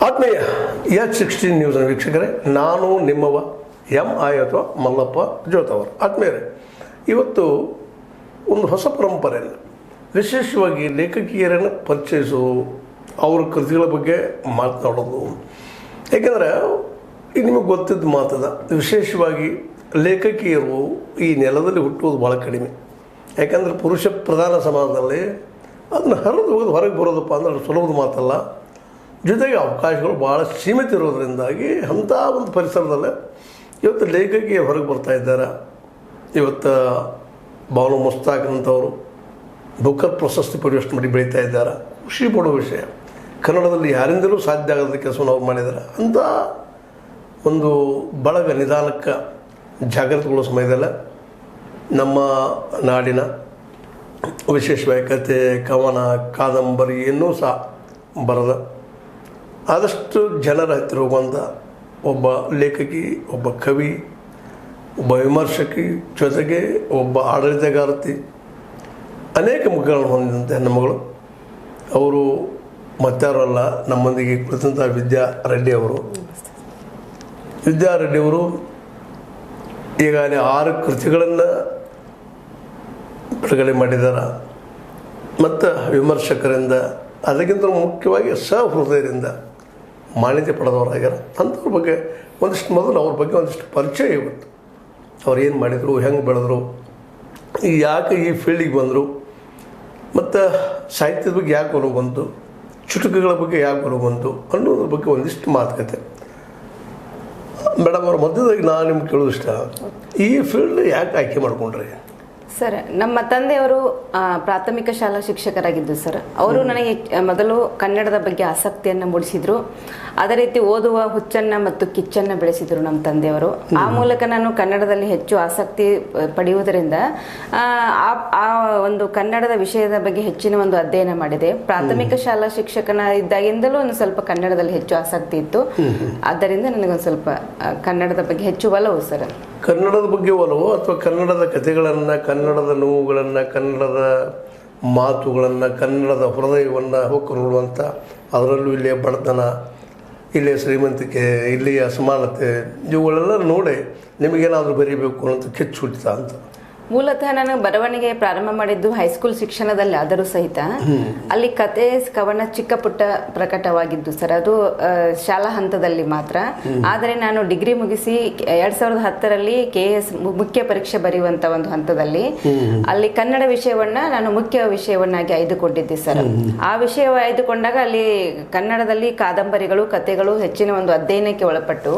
ಆತ್ಮೀಯ H16 ನ್ಯೂಸ್ನ ವೀಕ್ಷಕರೇ, ನಾನು ನಿಮ್ಮವ MI ಅಥವಾ ಮಲ್ಲಪ್ಪ ಜೋತವರು. ಆತ್ಮೀಯರೇ, ಇವತ್ತು ಒಂದು ಹೊಸ ಪರಂಪರೆಯನ್ನು, ವಿಶೇಷವಾಗಿ ಲೇಖಕಿಯರನ್ನು ಪರಿಚಯಿಸು, ಅವ್ರ ಕೃತಿಗಳ ಬಗ್ಗೆ ಮಾತನಾಡೋದು. ಏಕೆಂದರೆ ಈಗ ನಿಮಗೆ ಗೊತ್ತಿದ್ದ ಮಾತದ, ವಿಶೇಷವಾಗಿ ಲೇಖಕಿಯರು ಈ ನೆಲದಲ್ಲಿ ಹುಟ್ಟುವುದು ಭಾಳ ಕಡಿಮೆ. ಯಾಕಂದರೆ ಪುರುಷ ಪ್ರಧಾನ ಸಮಾಜದಲ್ಲಿ ಅದನ್ನು ಹರಿದು ಹೋಗೋದು, ಹೊರಗೆ ಬರೋದಪ್ಪ ಅಂದ್ರೆ ಸುಲಭದ ಮಾತಲ್ಲ. ಜೊತೆಗೆ ಅವಕಾಶಗಳು ಭಾಳ ಸೀಮಿತ ಇರೋದರಿಂದಾಗಿ ಅಂಥ ಒಂದು ಪರಿಸರದಲ್ಲೇ ಇವತ್ತು ಲೇಖಕಿಯರು ಹೊರಗೆ ಬರ್ತಾ ಇದ್ದಾರೆ. ಇವತ್ತು ಬಾನು ಮುಸ್ತಾಕ್ನಂಥವರು ಬುಕ್ಕರ್ ಪ್ರಶಸ್ತಿ ಪಡೆಯುವಷ್ಟು ಮಾಡಿ ಬೆಳೀತಾ ಇದ್ದಾರೆ. ಖುಷಿ ಪಡೋ ವಿಷಯ. ಕನ್ನಡದಲ್ಲಿ ಯಾರಿಂದಲೂ ಸಾಧ್ಯ ಆಗದ ಕೆಲಸವನ್ನು ಅವ್ರು ಮಾಡಿದ್ದಾರೆ. ಅಂಥ ಒಂದು ಬಳಗ ನಿಧಾನಕ್ಕೆ ಜಾಗೃತಿಗೊಳ್ಳೋ ಸಮಯದಲ್ಲೇ ನಮ್ಮ ನಾಡಿನ ವಿಶೇಷವಾಗಿ ಕತೆ, ಕವನ, ಕಾದಂಬರಿ ಇನ್ನೂ ಸಹ ಬರದ ಆದಷ್ಟು ಜನರ ಹತ್ತಿರ ಹೋಗುವಂಥ ಒಬ್ಬ ಲೇಖಕಿ, ಒಬ್ಬ ಕವಿ, ಒಬ್ಬ ವಿಮರ್ಶಕಿ, ಜೊತೆಗೆ ಒಬ್ಬ ಆಡಳಿತಗಾರತಿ, ಅನೇಕ ಮುಖಗಳನ್ನು ಹೊಂದಿದಂತೆ ಹೆಣ್ಣುಮಗಳು. ಅವರು ಮತ್ತಾರು ಅಲ್ಲ, ನಮ್ಮೊಂದಿಗೆ ಕುಳಿತಂಥ ವಿದ್ಯಾ ರೆಡ್ಡಿ ಅವರು. ಈಗಾಗಲೇ 6 ಕೃತಿಗಳನ್ನು ಬಿಡುಗಡೆ ಮಾಡಿದ್ದಾರೆ. ಮತ್ತು ವಿಮರ್ಶಕರಿಂದ, ಅದಕ್ಕಿಂತ ಮುಖ್ಯವಾಗಿ ಸಹೃದಯರಿಂದ ಮಾನ್ಯತೆ ಪಡೆದವರಾಗ್ಯಾರ. ಅಂಥವ್ರ ಬಗ್ಗೆ ಒಂದಿಷ್ಟು ಮೊದಲು ಅವ್ರ ಬಗ್ಗೆ ಒಂದಿಷ್ಟು ಪರಿಚಯ ಇವತ್ತು. ಅವ್ರು ಏನು ಮಾಡಿದರು, ಹೆಂಗೆ ಬೆಳೆದ್ರು, ಯಾಕೆ ಈ ಫೀಲ್ಡಿಗೆ ಬಂದರು, ಮತ್ತು ಸಾಹಿತ್ಯದ ಬಗ್ಗೆ ಯಾಕೆ ಹೊರಗೆ ಬಂತು, ಚುಟುಕುಗಳ ಬಗ್ಗೆ ಯಾಕೆ ಹೊರಗೆ ಬಂತು ಅನ್ನೋದ್ರ ಬಗ್ಗೆ ಒಂದಿಷ್ಟು ಮಾತುಕತೆ. ಮೇಡಮ್, ಅವ್ರ ಮಧ್ಯದಾಗಿ ನಾನು ನಿಮ್ಗೆ ಕೇಳೋದು ಇಷ್ಟ, ಈ ಫೀಲ್ಡ್ ಯಾಕೆ ಆಯ್ಕೆ ಮಾಡ್ಕೊಂಡ್ರಿ? ಸರ್, ನಮ್ಮ ತಂದೆಯವರು ಪ್ರಾಥಮಿಕ ಶಾಲಾ ಶಿಕ್ಷಕರಾಗಿದ್ದು ಸರ್. ಅವರು ನನಗೆ ಮೊದಲು ಕನ್ನಡದ ಬಗ್ಗೆ ಆಸಕ್ತಿಯನ್ನು ಮೂಡಿಸಿದ್ರು. ಅದೇ ರೀತಿ ಓದುವ ಹುಚ್ಚನ್ನು ಮತ್ತು ಕಿಚ್ಚನ್ನು ಬೆಳೆಸಿದರು ನಮ್ಮ ತಂದೆಯವರು. ಆ ಮೂಲಕ ನಾನು ಕನ್ನಡದಲ್ಲಿ ಹೆಚ್ಚು ಆಸಕ್ತಿ ಪಡೆಯುವುದರಿಂದ ಆ ಒಂದು ಕನ್ನಡದ ವಿಷಯದ ಬಗ್ಗೆ ಹೆಚ್ಚಿನ ಒಂದು ಅಧ್ಯಯನ ಮಾಡಿದೆ. ಪ್ರಾಥಮಿಕ ಶಾಲಾ ಶಿಕ್ಷಕನ ಇದ್ದಾಗಿಂದಲೂ ಒಂದು ಸ್ವಲ್ಪ ಕನ್ನಡದಲ್ಲಿ ಹೆಚ್ಚು ಆಸಕ್ತಿ ಇತ್ತು. ಆದ್ದರಿಂದ ನನಗೊಂದು ಸ್ವಲ್ಪ ಕನ್ನಡದ ಬಗ್ಗೆ ಹೆಚ್ಚು ಒಲವು ಸರ್. ಕನ್ನಡದ ಬಗ್ಗೆ ಒಲವು ಅಥವಾ ಕನ್ನಡದ ಕಥೆಗಳನ್ನು, ಕನ್ನಡದ ನೋವುಗಳನ್ನು, ಕನ್ನಡದ ಮಾತುಗಳನ್ನು, ಕನ್ನಡದ ಹೃದಯವನ್ನು ಹೊಕ್ಕು ನೋಡುವಂಥ, ಅದರಲ್ಲೂ ಇಲ್ಲಿಯ ಬಡತನ, ಇಲ್ಲಿಯ ಶ್ರೀಮಂತಿಕೆ, ಇಲ್ಲಿಯ ಅಸಮಾನತೆ, ಇವುಗಳೆಲ್ಲ ನೋಡಿ ನಿಮಗೇನಾದರೂ ಬರೀಬೇಕು ಅಂತ ಕಿಚ್ಚು ಹುಟ್ಟಿತ ಅಂತ? ಮೂಲತಃ ನಾನು ಬರವಣಿಗೆ ಪ್ರಾರಂಭ ಮಾಡಿದ್ದು ಹೈಸ್ಕೂಲ್ ಶಿಕ್ಷಣದಲ್ಲಿ ಆದರೂ ಸಹಿತ ಅಲ್ಲಿ ಕತೆ, ಕವನ ಚಿಕ್ಕ ಪುಟ್ಟ ಪ್ರಕಟವಾಗಿದ್ದು ಸರ್. ಅದು ಶಾಲಾ ಹಂತದಲ್ಲಿ ಮಾತ್ರ. ಆದರೆ ನಾನು ಡಿಗ್ರಿ ಮುಗಿಸಿ 2010ರಲ್ಲಿ KS ಮುಖ್ಯ ಪರೀಕ್ಷೆ ಬರೆಯುವಂತ ಒಂದು ಹಂತದಲ್ಲಿ ಅಲ್ಲಿ ಕನ್ನಡ ವಿಷಯವನ್ನ ನಾನು ಮುಖ್ಯ ವಿಷಯವನ್ನಾಗಿ ಆಯ್ದುಕೊಂಡಿದ್ದೆ ಸರ್. ಆ ವಿಷಯ ಆಯ್ದುಕೊಂಡಾಗ ಅಲ್ಲಿ ಕನ್ನಡದಲ್ಲಿ ಕಾದಂಬರಿಗಳು, ಕತೆಗಳು ಹೆಚ್ಚಿನ ಒಂದು ಅಧ್ಯಯನಕ್ಕೆ ಒಳಪಟ್ಟು